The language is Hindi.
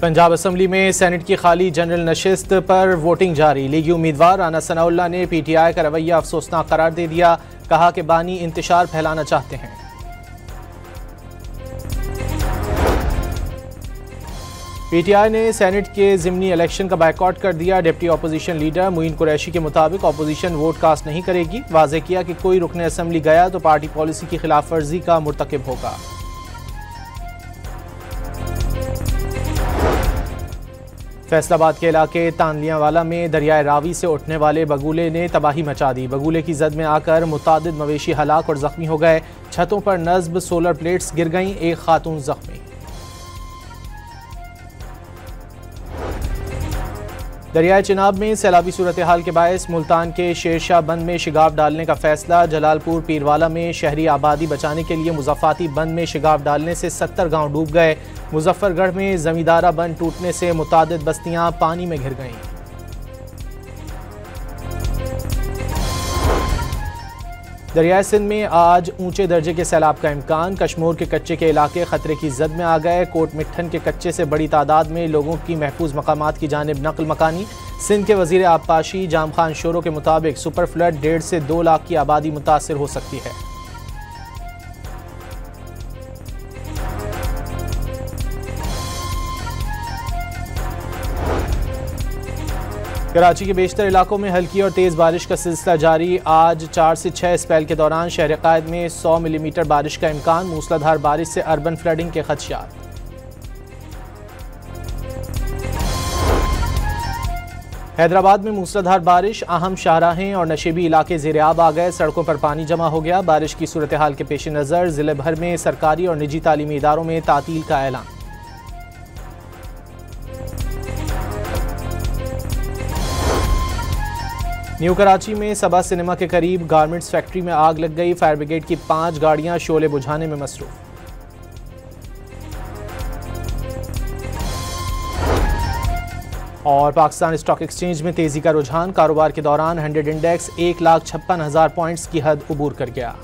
पंजाब असम्बली में सेनेट की खाली जनरल नशिस्त पर वोटिंग जारी। लीगी उम्मीदवार राना सनाउल्लाह ने पीटीआई का रवैया अफसोसनाक करार दे दिया। कहा कि बानी इंतशार फैलाना चाहते हैं। पीटीआई ने सेनेट के ज़िमनी इलेक्शन का बायकॉट कर दिया। Deputy opposition leader Muin Qureshi के मुताबिक अपोजिशन वोट कास्ट नहीं करेगी। वाज़ेह किया कि कोई रुकन असम्बली गया तो पार्टी पॉलिसी की खिलाफ वर्जी का मुर्तकिब होगा। फैसलाबाद के इलाके तानलियावाला में दरियाए रावी से उठने वाले बगुले ने तबाही मचा दी। बगुले की जद में आकर मुतादिद मवेशी हलाक और जख्मी हो गए। छतों पर नस्ब सोलर प्लेट्स गिर गईं, एक खातून जख्मी। दरियाए चिनाब में सैलाबी सूरत हाल के बायस मुल्तान के शेरशाह बंद में शिगाफ डालने का फैसला। जलालपुर पीरवाला में शहरी आबादी बचाने के लिए मुज़फ़्फ़ाती बंद में शिगाफ डालने से 70 गांव डूब गए। मुजफ्फरगढ़ में जमींदारा बंद टूटने से मुतादिद बस्तियां पानी में घिर गईं। दरियाए सिंध में आज ऊंचे दर्जे के सैलाब का इम्कान। कश्मोर के कच्चे के इलाके खतरे की जद में आ गए। कोट मिट्ठन के कच्चे से बड़ी तादाद में लोगों की महफूज मकामात की जानिब नकल मकानी। सिंध के वजीर आबपाशी जाम खान शोरो के मुताबिक सुपर फ्लड 1.5 से 2 लाख की आबादी मुतासर हो सकती है। कराची के बेशतर इलाकों में हल्की और तेज़ बारिश का सिलसिला जारी। आज 4 से 6 स्पेल के दौरान शहर कायद में 100 मिलीमीटर बारिश का इम्कान। मूसलाधार बारिश से अर्बन फ्लडिंग के खदशात। हैदराबाद में मूसलाधार बारिश, अहम शाहराहें और नशेबी इलाके ज़ेर-ए-आब आ गए। सड़कों पर पानी जमा हो गया। बारिश की सूरत हाल के पेश नज़र ज़िले भर में सरकारी और निजी तालीमी इदारों में तातील का ऐलान। न्यू कराची में सबा सिनेमा के करीब गारमेंट्स फैक्ट्री में आग लग गई। फायर ब्रिगेड की 5 गाड़ियां शोले बुझाने में मसरूफ। और पाकिस्तान स्टॉक एक्सचेंज में तेजी का रुझान। कारोबार के दौरान 100 इंडेक्स 1,56,000 पॉइंट्स की हद उबूर कर गया।